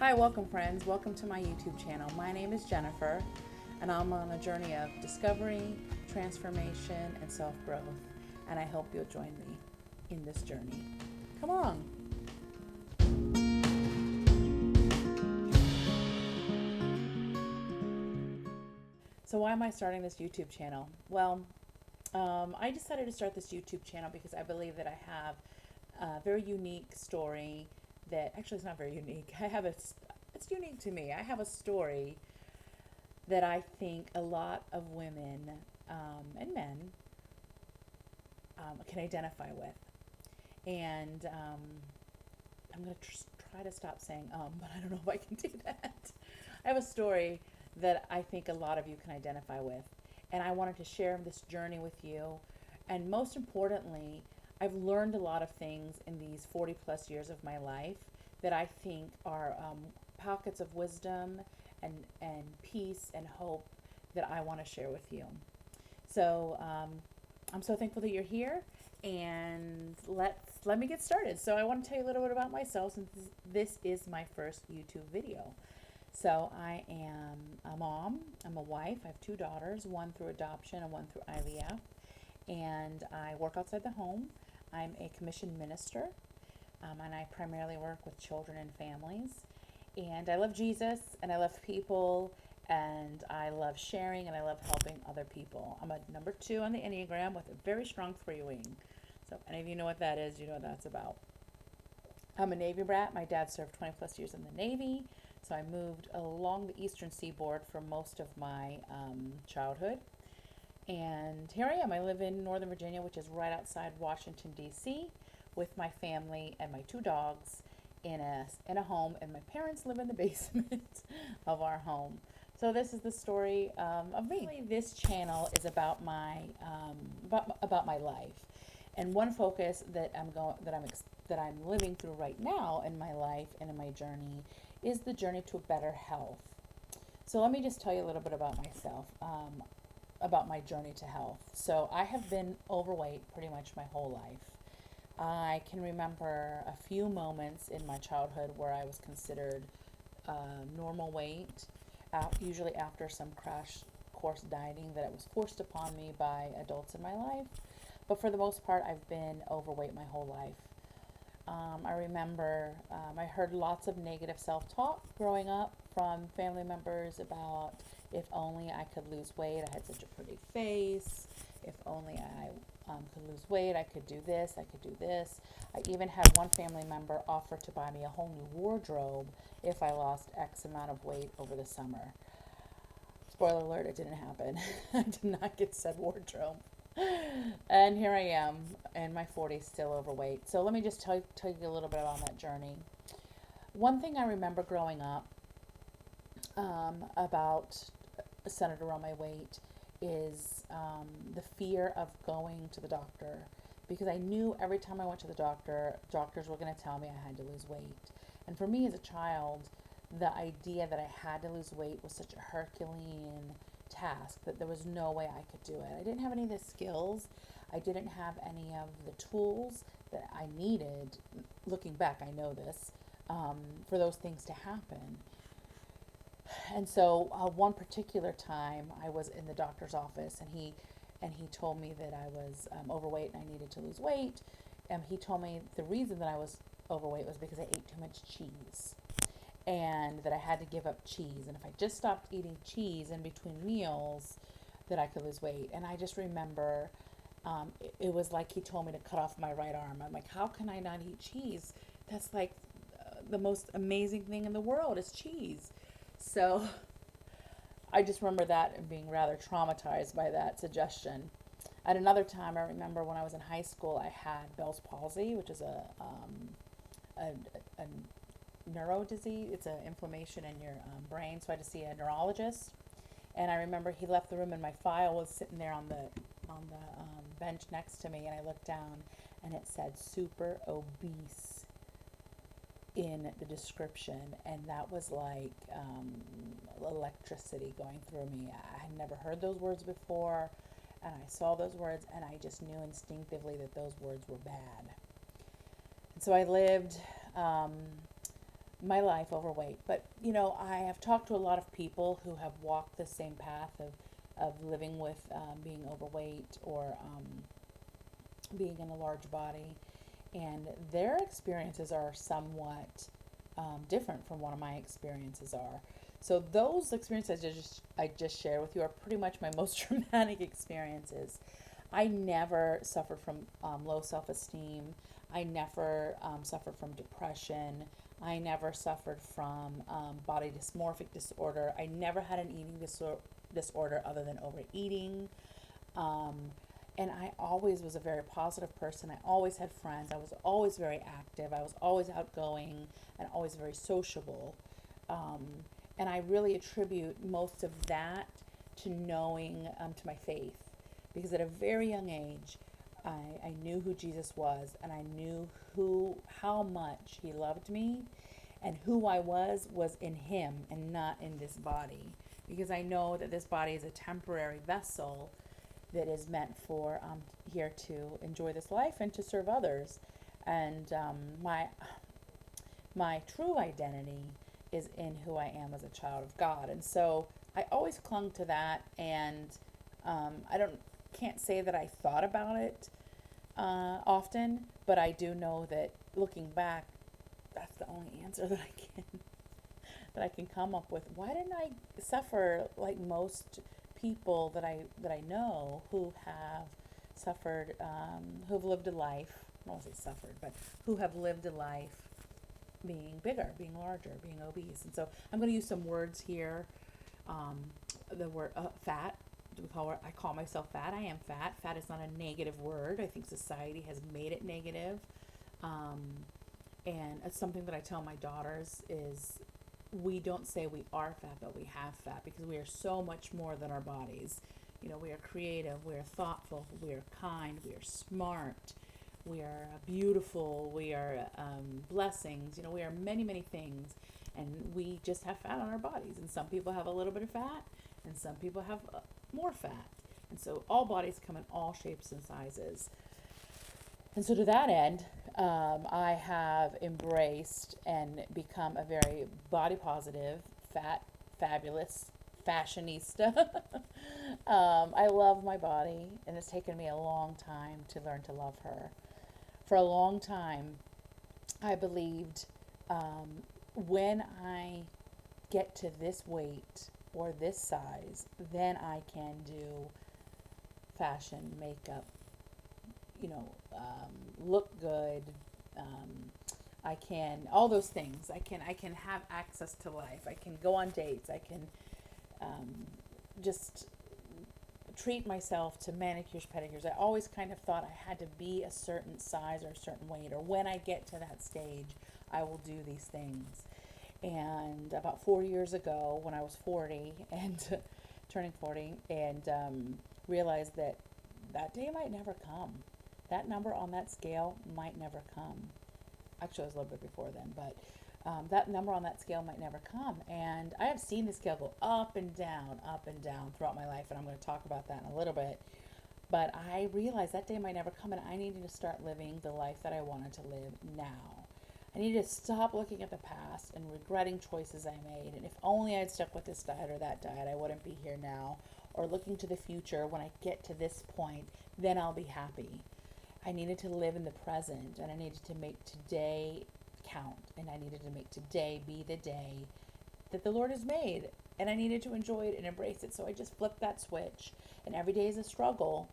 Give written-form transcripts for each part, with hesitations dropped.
Hi, welcome friends. Welcome to my YouTube channel. My name is Jennifer, and I'm on a journey of discovery, transformation, and self-growth. And I hope you'll join me in this journey. Come along. So why am I starting this YouTube channel? Well, I decided to start this YouTube channel because I believe that I have a very unique story that actually it's not very unique. It's unique to me. I have a story that I think a lot of women and men can identify with. And I'm going to try to stop saying but I don't know if I can do that. I have a story that I think a lot of you can identify with. And I wanted to share this journey with you. And most importantly, I've learned a lot of things in these 40 plus years of my life that I think are pockets of wisdom and peace and hope that I want to share with you. So I'm so thankful that you're here, and let me get started. So I want to tell you a little bit about myself since this is my first YouTube video. So I am a mom, I'm a wife, I have two daughters, one through adoption and one through IVF, and I work outside the home. I'm a commissioned minister, and I primarily work with children and families. And I love Jesus, and I love people, and I love sharing, and I love helping other people. I'm a number 2 on the Enneagram with a very strong 3 wing. So if any of you know what that is, you know what that's about. I'm a Navy brat. My dad served 20 plus years in the Navy, so I moved along the eastern seaboard for most of my childhood. And here I am. I live in Northern Virginia, which is right outside Washington, D.C., with my family and my 2 dogs in a home, and my parents live in the basement of our home. So this is the story of me. Really, this channel is about my about my life, and one focus that I'm living through right now in my life and in my journey is the journey to better health. So let me just tell you a little bit about myself, about my journey to health. So I have been overweight pretty much my whole life. I can remember a few moments in my childhood where I was considered normal weight, usually after some crash course dieting that it was forced upon me by adults in my life. But for the most part, I've been overweight my whole life. I remember I heard lots of negative self-talk growing up from family members about if only I could lose weight, I had such a pretty face. If only I could lose weight, I could do this, I could do this. I even had one family member offer to buy me a whole new wardrobe if I lost X amount of weight over the summer. Spoiler alert, it didn't happen. I did not get said wardrobe. And here I am in my 40s, still overweight. So let me just tell you a little bit about that journey. One thing I remember growing up about centered around my weight is the fear of going to the doctor, because I knew every time I went to the doctor, doctors were going to tell me I had to lose weight. And for me as a child, the idea that I had to lose weight was such a Herculean task that there was no way I could do it. I didn't have any of the skills. I didn't have any of the tools that I needed. Looking back, I know this, for those things to happen. And so one particular time I was in the doctor's office, and he told me that I was overweight and I needed to lose weight. He told me the reason that I was overweight was because I ate too much cheese, and that I had to give up cheese. And if I just stopped eating cheese in between meals, that I could lose weight. And I just remember it was like he told me to cut off my right arm. I'm like, how can I not eat cheese? That's like the most amazing thing in the world is cheese. So I just remember that and being rather traumatized by that suggestion. At another time, I remember when I was in high school, I had Bell's palsy, which is a neuro disease. It's an inflammation in your brain. So I had to see a neurologist. And I remember he left the room, and my file was sitting there on the bench next to me. And I looked down, and it said super obese in the description, and that was like electricity going through me. I had never heard those words before, and I saw those words, and I just knew instinctively that those words were bad. And so I lived my life overweight. But, I have talked to a lot of people who have walked the same path of living with being overweight or being in a large body. And their experiences are somewhat different from what my experiences are. So those experiences I just shared with you are pretty much my most traumatic experiences. I never suffered from low self-esteem. I never suffered from depression. I never suffered from body dysmorphic disorder. I never had an eating disorder other than overeating. Um, and I always was a very positive person. I always had friends. I was always very active. I was always outgoing and always very sociable. Um, and I really attribute most of that to knowing to my faith. Because at a very young age, I knew who Jesus was, and I knew how much he loved me, and who I was in him and not in this body. Because I know that this body is a temporary vessel that is meant for here to enjoy this life and to serve others. And my true identity is in who I am as a child of God. And so I always clung to that, and I can't say that I thought about it often, but I do know that looking back, that's the only answer that I can come up with. Why didn't I suffer like most people that I know who have suffered, who've lived a life? I don't want to say suffered, but who have lived a life being bigger, being larger, being obese. And so I'm going to use some words here. The word fat. I call myself fat. I am fat. Fat is not a negative word. I think society has made it negative. And it's something that I tell my daughters is we don't say we are fat, but we have fat, because we are so much more than our bodies. We are creative, we are thoughtful, we are kind, we are smart, we are beautiful, we are blessings. We are many, many things, and we just have fat on our bodies. And some people have a little bit of fat, and some people have more fat. And so all bodies come in all shapes and sizes. And so to that end, I have embraced and become a very body positive, fat, fabulous fashionista. I love my body, and it's taken me a long time to learn to love her. For a long time, I believed when I get to this weight or this size, then I can do fashion, makeup, look good. I can all those things. I can have access to life. I can go on dates. I can just treat myself to manicures, pedicures. I always kind of thought I had to be a certain size or a certain weight, or when I get to that stage, I will do these things. And about 4 years ago, when I was 40 and turning 40, and realized that that day might never come. That number on that scale might never come. Actually, it was a little bit before then, but that number on that scale might never come. And I have seen the scale go up and down throughout my life, and I'm going to talk about that in a little bit. But I realized that day might never come, and I needed to start living the life that I wanted to live now. I needed to stop looking at the past and regretting choices I made. And if only I'd stuck with this diet or that diet, I wouldn't be here now. Or looking to the future, when I get to this point, then I'll be happy. I needed to live in the present, and I needed to make today count, and I needed to make today be the day that the Lord has made, and I needed to enjoy it and embrace it. So I just flipped that switch, and every day is a struggle.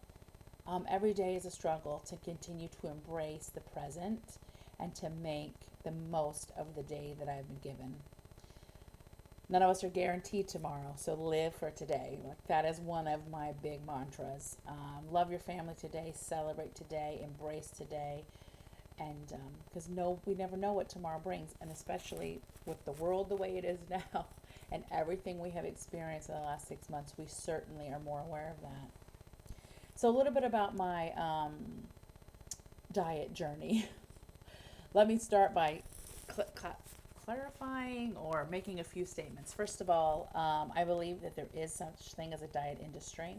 Every day is a struggle to continue to embrace the present and to make the most of the day that I've been given. None of us are guaranteed tomorrow, so live for today. Like, that is one of my big mantras. Love your family today, celebrate today, embrace today, and because we never know what tomorrow brings, and especially with the world the way it is now, and everything we have experienced in the last 6 months, we certainly are more aware of that. So a little bit about my diet journey. Let me start by clarifying or making a few statements. First of all, I believe that there is such thing as a diet industry.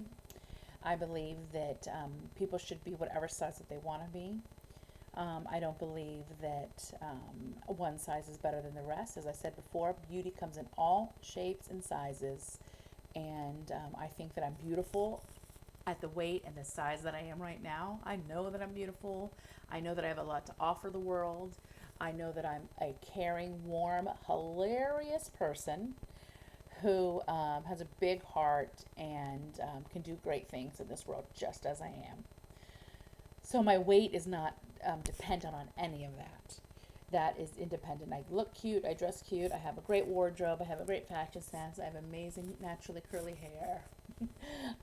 I believe that people should be whatever size that they want to be. I don't believe that one size is better than the rest. As I said before, beauty comes in all shapes and sizes. And I think that I'm beautiful at the weight and the size that I am right now. I know that I'm beautiful. I know that I have a lot to offer the world. I know that I'm a caring, warm, hilarious person who has a big heart and can do great things in this world just as I am. So my weight is not dependent on any of that. That is independent. I look cute, I dress cute, I have a great wardrobe, I have a great fashion sense, I have amazing naturally curly hair.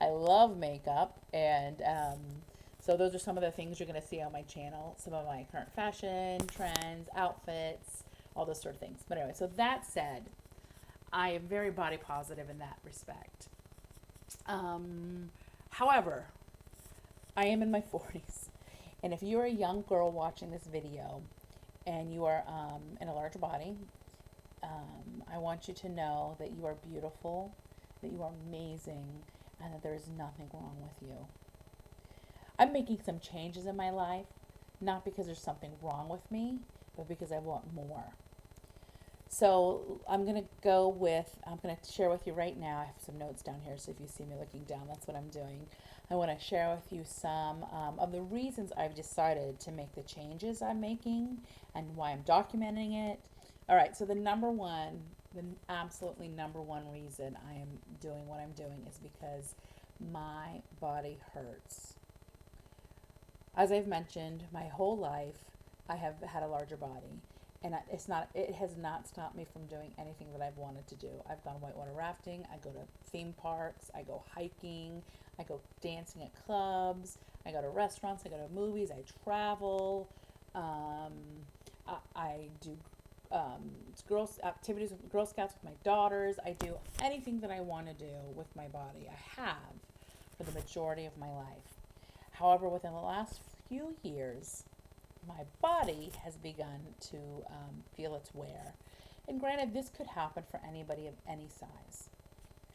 I love makeup, and so those are some of the things you're going to see on my channel. Some of my current fashion, trends, outfits, all those sort of things. But anyway, so that said, I am very body positive in that respect. However, I am in my 40s. And if you're a young girl watching this video and you are in a larger body, I want you to know that you are beautiful, that you are amazing, and that there is nothing wrong with you. I'm making some changes in my life, not because there's something wrong with me, but because I want more. So I'm going to share with you right now. I have some notes down here, so if you see me looking down, that's what I'm doing. I want to share with you some of the reasons I've decided to make the changes I'm making and why I'm documenting it. All right, so the absolutely number one reason I am doing what I'm doing is because my body hurts. As I've mentioned, my whole life I have had a larger body, and it has not stopped me from doing anything that I've wanted to do. I've gone whitewater rafting, I go to theme parks, I go hiking, I go dancing at clubs, I go to restaurants, I go to movies, I travel, I do activities with Girl Scouts with my daughters. I do anything that I want to do with my body. I have for the majority of my life. However, within the last few years, my body has begun to feel its wear. And granted, this could happen for anybody of any size.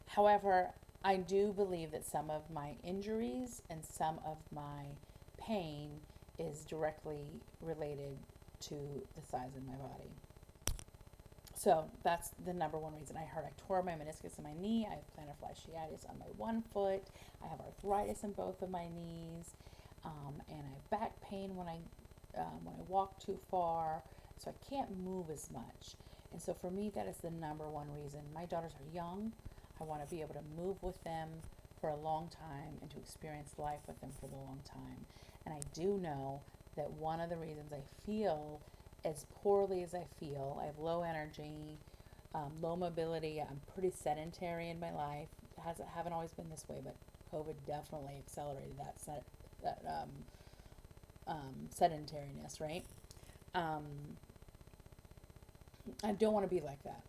However, I do believe that some of my injuries and some of my pain is directly related to the size of my body. So that's the number one reason I hurt. I tore my meniscus in my knee. I have plantar fasciitis on my one foot. I have arthritis in both of my knees, and I have back pain when I walk too far. So I can't move as much. And so for me, that is the number one reason. My daughters are young. I want to be able to move with them for a long time and to experience life with them for the long time. And I do know that one of the reasons I feel as poorly as I feel, I have low energy, low mobility. I'm pretty sedentary in my life. Haven't always been this way, but COVID definitely accelerated that sedentariness, right? Um, I don't want to be like that.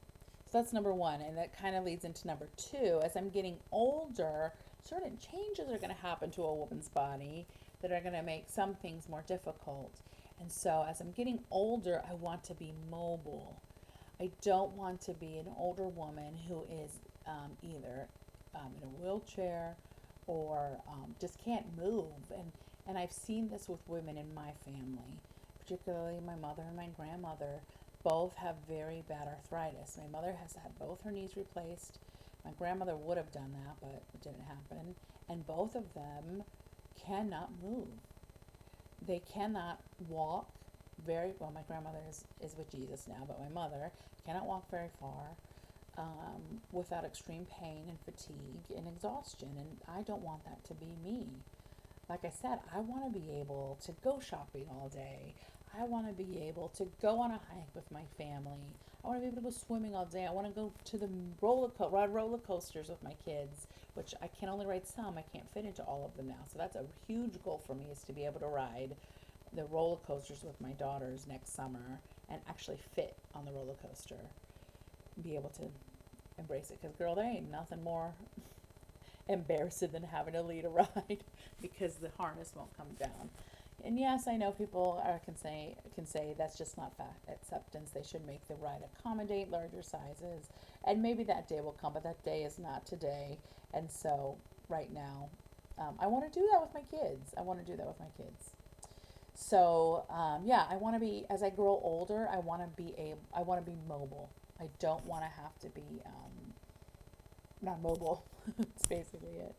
So that's number one, and that kind of leads into number two. As I'm getting older, certain changes are going to happen to a woman's body that are going to make some things more difficult. And so as I'm getting older, I want to be mobile. I don't want to be an older woman who is either in a wheelchair or just can't move. And I've seen this with women in my family, particularly my mother and my grandmother. Both have very bad arthritis. My mother has had both her knees replaced. My grandmother would have done that, but it didn't happen. And both of them cannot move. They cannot walk very well. My grandmother is with Jesus now, but my mother cannot walk very far without extreme pain and fatigue and exhaustion. And I don't want that to be me. Like I said, I want to be able to go shopping all day. I want to be able to go on a hike with my family. I want to be able to go swimming all day. I want to go to the ride roller coasters with my kids, which I can only ride some. I can't fit into all of them now. So that's a huge goal for me, is to be able to ride the roller coasters with my daughters next summer and actually fit on the roller coaster. Be able to embrace it. Because, girl, there ain't nothing more embarrassing than having to lead a ride because the harness won't come down. And yes, I know people can say that's just not acceptance. They should make the ride accommodate larger sizes, and maybe that day will come, but that day is not today. And so right now, I want to do that with my kids. So yeah, I want to be, as I grow older, I want to be mobile. I don't want to have to be not mobile. That's basically it.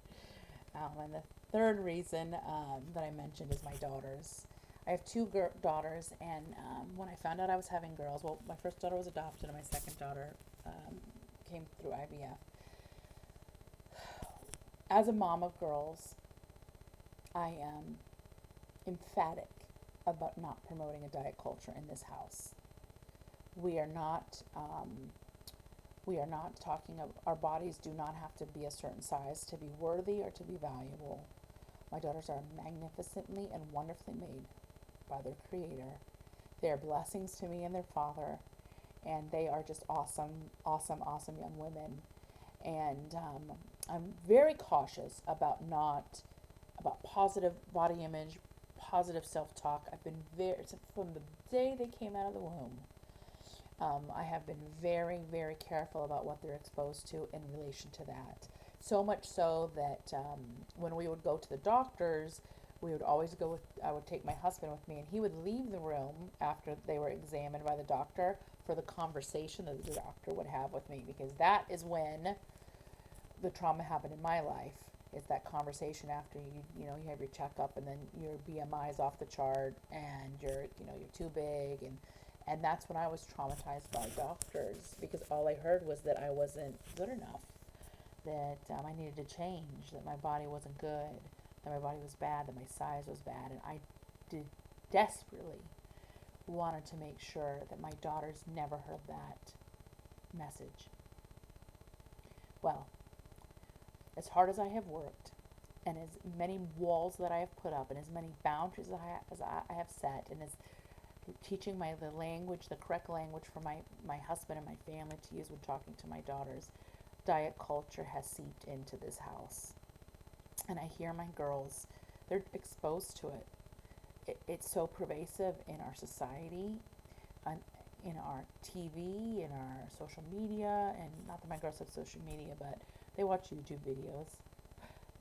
And the third reason that I mentioned is my daughters. I have two daughters, and when I found out I was having girls, well, my first daughter was adopted, and my second daughter came through IVF. As a mom of girls, I am emphatic about not promoting a diet culture in this house. We are not. We are not talking of our bodies do not have to be a certain size to be worthy or to be valuable. My daughters are magnificently and wonderfully made by their creator. They are blessings to me and their father, and they are just awesome, awesome, awesome young women. And I'm very cautious about not about positive body image, positive self-talk. I've been very from the day they came out of the womb. I have been very, very careful about what they're exposed to in relation to that. So much so that when we would go to the doctors, we would always go with, I would take my husband with me, and he would leave the room after they were examined by the doctor for the conversation that the doctor would have with me, because that is when the trauma happened in my life. Is that conversation after you have your checkup, and then your BMI is off the chart, and you're too big, and that's when I was traumatized by doctors, because all I heard was that I wasn't good enough, that I needed to change, that my body wasn't good, that my body was bad, that my size was bad, and I did desperately wanted to make sure that my daughters never heard that message. Well, as hard as I have worked, and as many walls that I have put up, and as many boundaries as I have set, and as teaching the language, the correct language for my husband and my family to use when talking to my daughters, diet culture has seeped into this house. And I hear my girls, they're exposed to it's so pervasive in our society, and in our TV, in our social media, and not that my girls have social media, but they watch YouTube videos,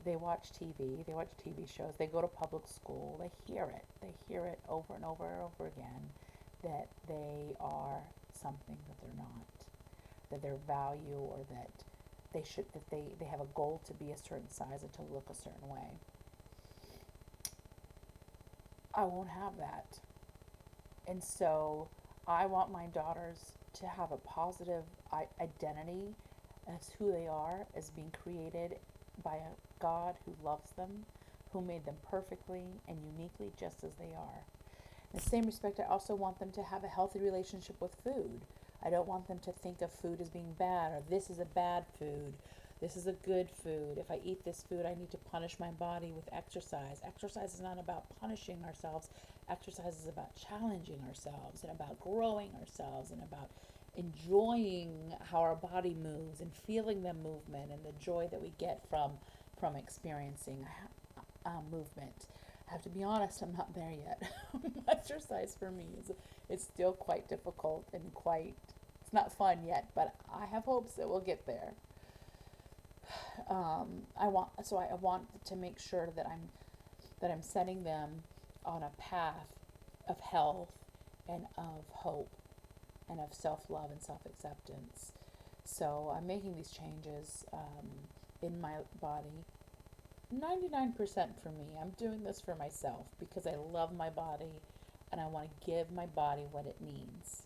they watch TV, they watch TV shows, they go to public school, they hear it over and over and over again, that they are something that they're not, that their value, or that they have a goal to be a certain size and to look a certain way. I won't have that. And so I want my daughters to have a positive identity as who they are, as being created by a God who loves them, who made them perfectly and uniquely just as they are. In the same respect, I also want them to have a healthy relationship with food. I don't want them to think of food as being bad, or this is a bad food, this is a good food. If I eat this food, I need to punish my body with exercise. Exercise is not about punishing ourselves. Exercise is about challenging ourselves, and about growing ourselves, and about enjoying how our body moves, and feeling the movement and the joy that we get from experiencing movement. I have to be honest, I'm not there yet. Exercise for me is still quite difficult, and it's not fun yet, but I have hopes that we'll get there. I want to make sure that I'm setting them on a path of health and of hope and of self-love and self-acceptance. So I'm making these changes in my body. 99% for me. I'm doing this for myself because I love my body, and I want to give my body what it needs.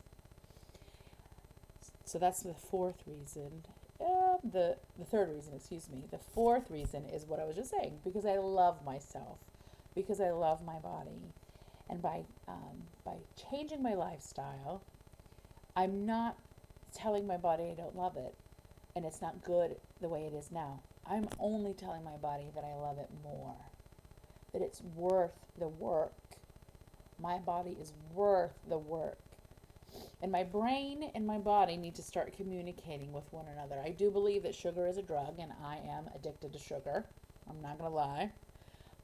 So that's the fourth reason. The third reason, excuse me. The fourth reason is what I was just saying, because I love myself, because I love my body, and by changing my lifestyle, I'm not telling my body I don't love it, and it's not good the way it is now. I'm only telling my body that I love it more, that it's worth the work. My body is worth the work. And my brain and my body need to start communicating with one another. I do believe that sugar is a drug, and I am addicted to sugar. I'm not going to lie.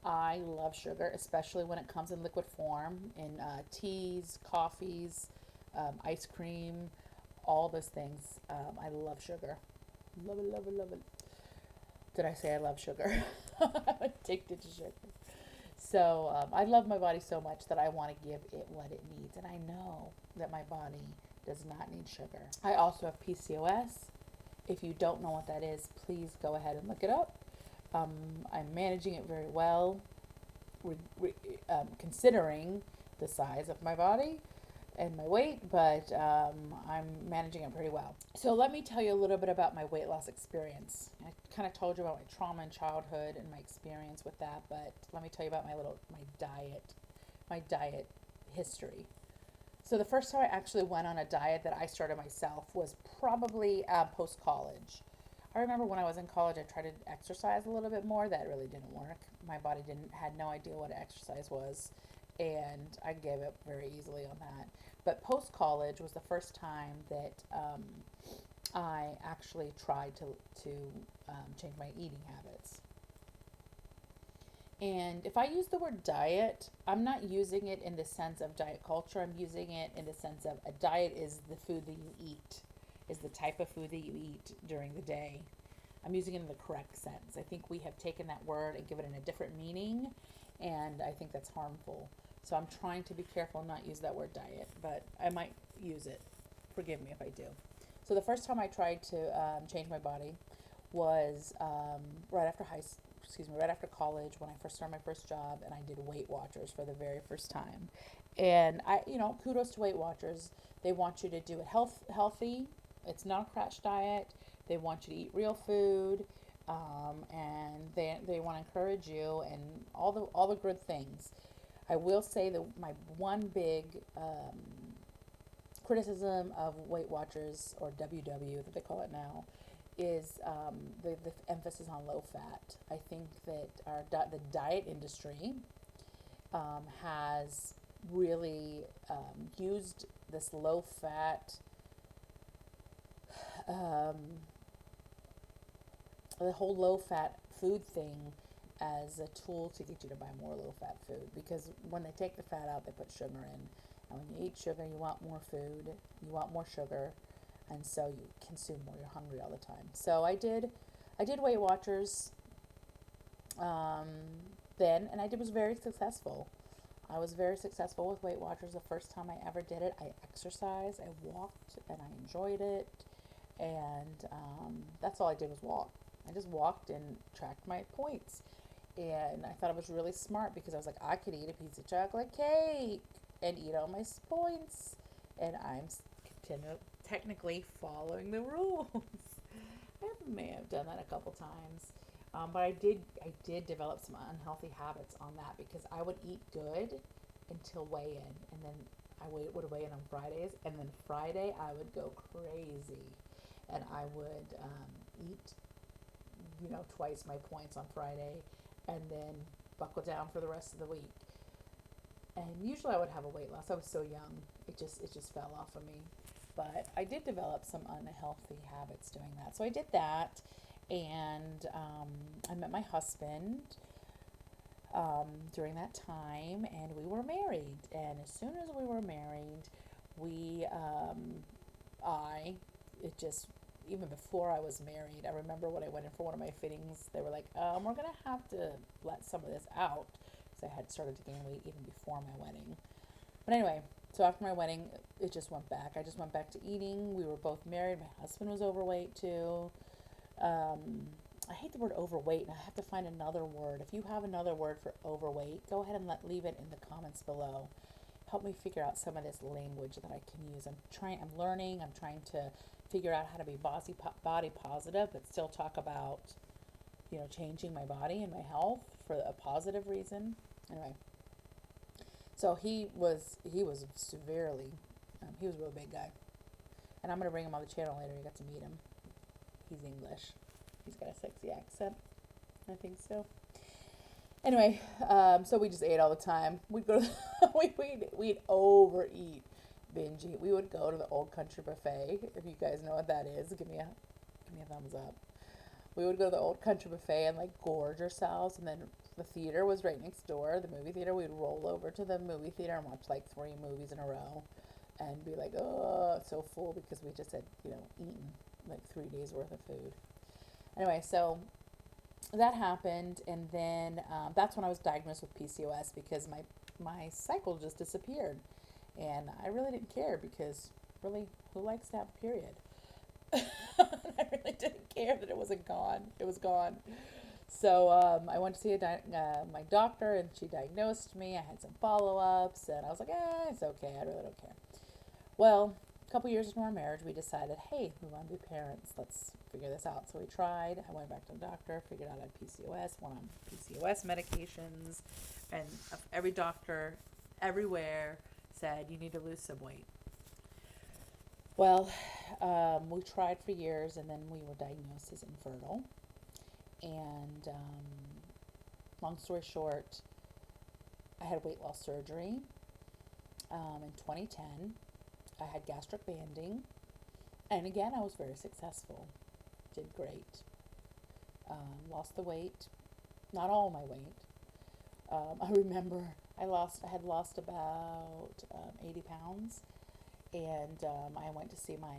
I love sugar, especially when it comes in liquid form, in teas, coffees, ice cream, all those things. I love sugar. Love it, love it, love it. Did I say I love sugar? I'm addicted to sugar. So I love my body so much that I want to give it what it needs. And I know that my body does not need sugar. I also have PCOS. If you don't know what that is, please go ahead and look it up. I'm managing it very well, considering the size of my body and my weight, but I'm managing it pretty well. So let me tell you a little bit about my weight loss experience. I kind of told you about my trauma in childhood and my experience with that, but let me tell you about my diet history. So the first time I actually went on a diet that I started myself was probably post college. I remember when I was in college, I tried to exercise a little bit more. That really didn't work. My body didn't had no idea what exercise was, and I gave up very easily on that. But post college was the first time that I actually tried to change my eating habits. And if I use the word diet, I'm not using it in the sense of diet culture. I'm using it in the sense of a diet is the food that you eat, is the type of food that you eat during the day. I'm using it in the correct sense. I think we have taken that word and given it a different meaning, and I think that's harmful. So I'm trying to be careful and not use that word diet, but I might use it. Forgive me if I do. So the first time I tried to change my body was right after right after college when I first started my first job, and I did Weight Watchers for the very first time. And kudos to Weight Watchers. They want you to do it healthy. It's not a crash diet. They want you to eat real food, and they want to encourage you and all the good things. I will say that my one big criticism of Weight Watchers, or WW that they call it now, is the emphasis on low fat. I think that the diet industry has really used this low fat, um, the whole low fat food thing as a tool to get you to buy more low fat food, because when they take the fat out, they put sugar in. And when you eat sugar, you want more food, you want more sugar, and so you consume more. You're hungry all the time. So I did Weight Watchers um, then, and I was very successful. I was very successful with Weight Watchers the first time I ever did it. I exercised, I walked, and I enjoyed it. And that's all I did was walk. I just walked and tracked my points. And I thought it was really smart because I was like, I could eat a piece of chocolate cake and eat all my points. And I'm technically following the rules. I may have done that a couple times. But I did develop some unhealthy habits on that because I would eat good until weigh in, and then would weigh in on Fridays, and then Friday I would go crazy, and I would eat, twice my points on Friday, and then buckle down for the rest of the week. And usually I would have a weight loss. I was so young, it just fell off of me. But I did develop some unhealthy habits doing that. So I did that, and I met my husband during that time, and we were married. And as soon as we were married, we, I, it just, even before I was married, I remember when I went in for one of my fittings, they were like, we're going to have to let some of this out, because I had started to gain weight even before my wedding. But anyway, so after my wedding, it just went back. I just went back to eating. We were both married. My husband was overweight too. I hate the word overweight, and I have to find another word. If you have another word for overweight, go ahead and leave it in the comments below. Help me figure out some of this language that I can use. I'm learning. I'm trying to figure out how to be body positive, but still talk about, changing my body and my health for a positive reason. Anyway, so he was severely, he was a real big guy. And I'm going to bring him on the channel later. You got to meet him. He's English. He's got a sexy accent. I think so. Anyway, so we just ate all the time. We'd go to we'd overeat, binge eat. We would go to the Old Country Buffet. If you guys know what that is, give me a thumbs up. We would go to the Old Country Buffet and gorge ourselves, and then the theater was right next door, the movie theater. We'd roll over to the movie theater and watch 3 movies in a row, and be like, oh, so full because we just had eaten 3 days worth of food. Anyway, so that happened, and then that's when I was diagnosed with PCOS because my cycle just disappeared, and I really didn't care because really, who likes to have a period? I really didn't care that it wasn't gone. It was gone. So I went to see my doctor, and she diagnosed me. I had some follow ups, and I was like, it's okay. I really don't care. Well, a couple years into our marriage, we decided, hey, we want to be parents. Let's figure this out. So we tried. I went back to the doctor, figured out I had PCOS, went on PCOS medications, and every doctor everywhere said, you need to lose some weight. Well, we tried for years, and then we were diagnosed as infertile. And long story short, I had weight loss surgery in 2010. I had gastric banding, and again, I was very successful. Did great. Lost the weight, not all my weight. I remember I had lost about 80 pounds, and I went to see my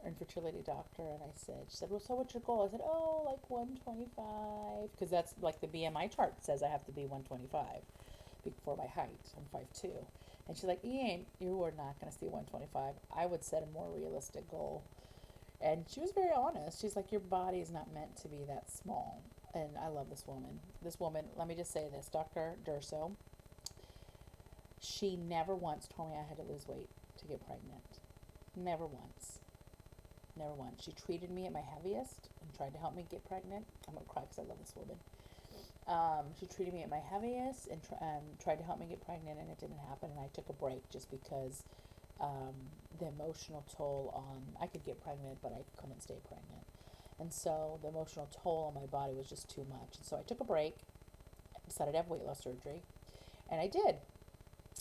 infertility doctor, and she said, well, so what's your goal? I said, oh, like 125, because that's like the BMI chart says I have to be 125 for my height. I'm 5'2". And she's like, you are not going to see 125. I would set a more realistic goal. And she was very honest. She's like, your body is not meant to be that small. And I love this woman. This woman, let me just say this, Dr. Durso, she never once told me I had to lose weight to get pregnant. Never once. Never once. She treated me at my heaviest and tried to help me get pregnant. I'm going to cry because I love this woman. She treated me at my heaviest and tried to help me get pregnant, and it didn't happen. And I took a break just because the emotional toll on, I could get pregnant, but I couldn't stay pregnant. And so the emotional toll on my body was just too much. And so I took a break, decided to have weight loss surgery, and I did.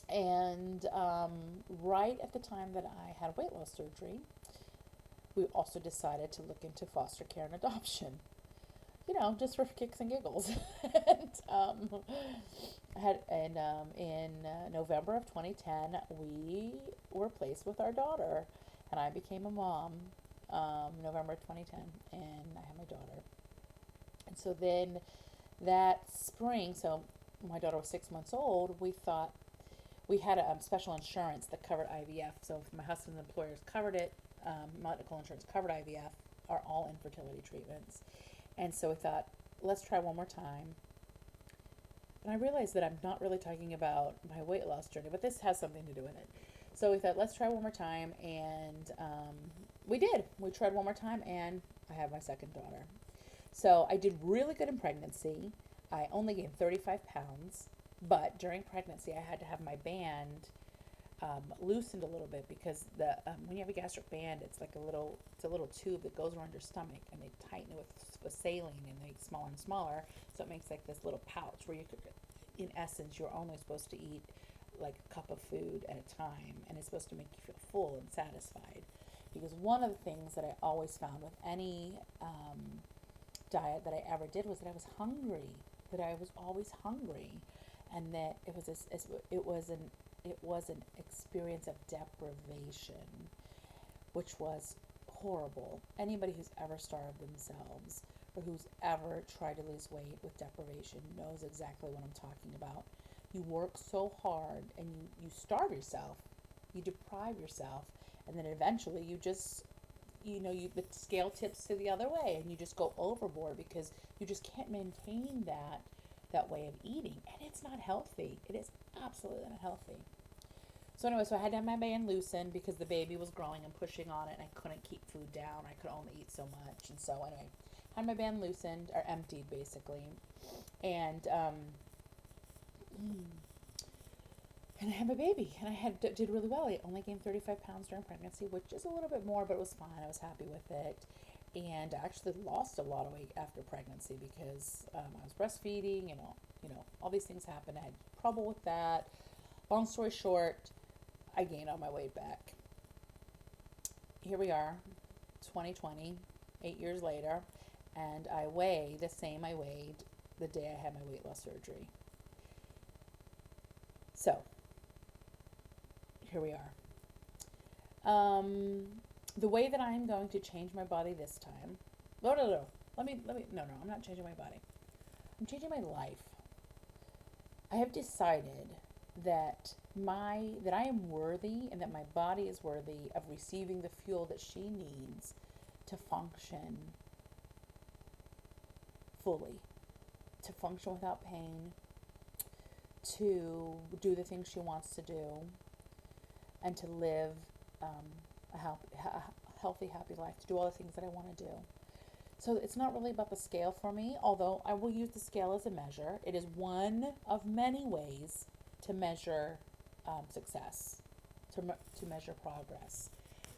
And right at the time that I had weight loss surgery, we also decided to look into foster care and adoption, just for kicks and giggles. And in November of 2010, we were placed with our daughter, and I became a mom. November 2010, and I had my daughter. And so then that spring, so my daughter was 6 months old, we thought we had a special insurance that covered IVF. So if my husband's employers covered it, medical insurance covered IVF, are all infertility treatments. And so we thought, let's try one more time. And I realized that I'm not really talking about my weight loss journey, but this has something to do with it. So we thought, let's try one more time. And we did. We tried one more time, and I have my second daughter. So I did really good in pregnancy. I only gained 35 pounds, but during pregnancy, I had to have my band loosened a little bit because when you have a gastric band, it's a little tube that goes around your stomach, and they tighten it with saline and they make it smaller and smaller, so it makes like this little pouch where you could, in essence, you're only supposed to eat like a cup of food at a time, and it's supposed to make you feel full and satisfied. Because one of the things that I always found with any diet that I ever did was that I was hungry, that I was always hungry, and that it was an experience of deprivation, which was horrible. Anybody who's ever starved themselves or who's ever tried to lose weight with deprivation knows exactly what I'm talking about. You work so hard, and you starve yourself, you deprive yourself, and then eventually you just, the scale tips to the other way, and you just go overboard because you just can't maintain that way of eating, and it's not healthy. It is absolutely not healthy. So anyway, so I had to have my band loosened because the baby was growing and pushing on it, and I couldn't keep food down. I could only eat so much. And so anyway, had my band loosened, or emptied basically. And and I had my baby, and did really well. I only gained 35 pounds during pregnancy, which is a little bit more, but it was fine. I was happy with it. And I actually lost a lot of weight after pregnancy because I was breastfeeding, all these things happened. I had trouble with that. Long story short, I gained all my weight back. Here we are, 2020, 8 years later, and I weigh the same I weighed the day I had my weight loss surgery. So, here we are. The way that I'm going to change my body this time, no, no, I'm not changing my body. I'm changing my life. I have decided that I am worthy and that my body is worthy of receiving the fuel that she needs to function fully, to function without pain, to do the things she wants to do, and to live a healthy, happy life, to do all the things that I want to do. So it's not really about the scale for me, although I will use the scale as a measure. It is one of many ways to measure success, to measure progress,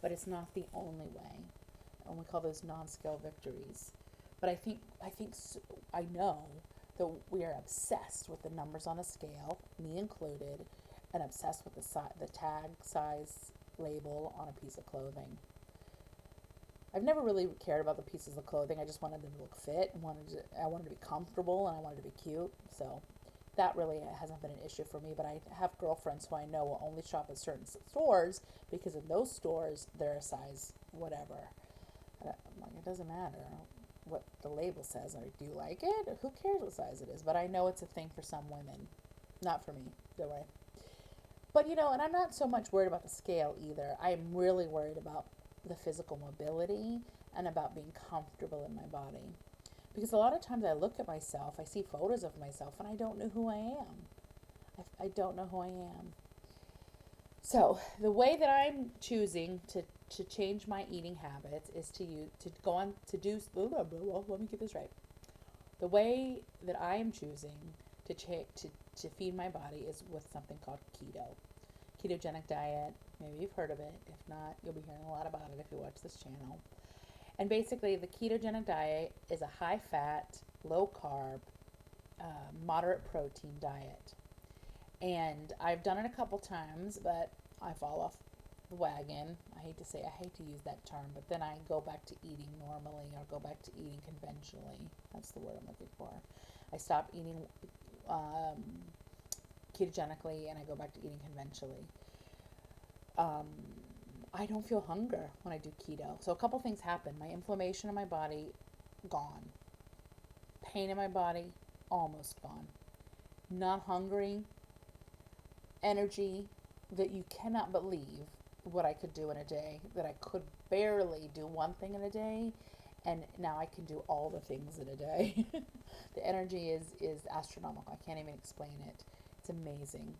but it's not the only way. And we call those non-scale victories. But I know that we are obsessed with the numbers on a scale, me included, and obsessed with the tag size label on a piece of clothing. I've never really cared about the pieces of clothing. I just wanted them to look fit, and I wanted to be comfortable, and I wanted to be cute. So that really hasn't been an issue for me. But I have girlfriends who I know will only shop at certain stores because in those stores they're a size whatever. And I'm like, it doesn't matter what the label says. Or do you like it? Or who cares what size it is? But I know it's a thing for some women, not for me. Don't worry. But and I'm not so much worried about the scale either. I'm really worried about the physical mobility and about being comfortable in my body. Because a lot of times I look at myself, I see photos of myself, and I don't know who I am. I don't know who I am. So the way that I'm choosing to change my eating habits is to go on to do. Let me get this right. The way that I am choosing to feed my body is with something called keto, ketogenic diet. Maybe you've heard of it. If not, you'll be hearing a lot about it if you watch this channel. And basically, the ketogenic diet is a high fat, low carb, moderate protein diet. And I've done it a couple times, but I fall off the wagon. I hate to use that term, but then I go back to eating normally or go back to eating conventionally. That's the word I'm looking for. I stop eating ketogenically and I go back to eating conventionally. Um, I don't feel hunger when I do keto. So a couple things happen. My inflammation in my body, gone. Pain in my body, almost gone. Not hungry, energy that you cannot believe what I could do in a day, that I could barely do one thing in a day, and now I can do all the things in a day. The energy is astronomical. I can't even explain it. It's amazing.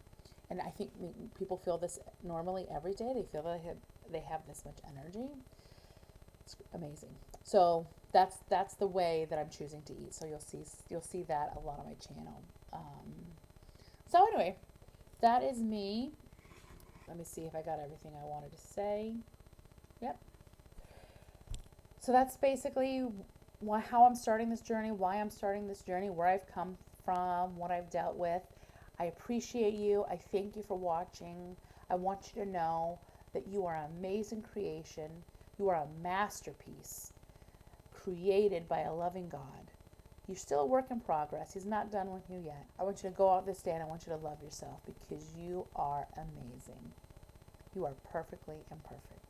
And I think people feel this normally every day. They feel that they have this much energy. It's amazing. So that's the way that I'm choosing to eat. So you'll see that a lot on my channel. So anyway, that is me. Let me see if I got everything I wanted to say. Yep. So that's basically how I'm starting this journey, why I'm starting this journey, where I've come from, what I've dealt with. I appreciate you. I thank you for watching. I want you to know that you are an amazing creation. You are a masterpiece created by a loving God. You're still a work in progress. He's not done with you yet. I want you to go out this day and I want you to love yourself because you are amazing. You are perfectly imperfect.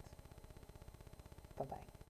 Bye-bye.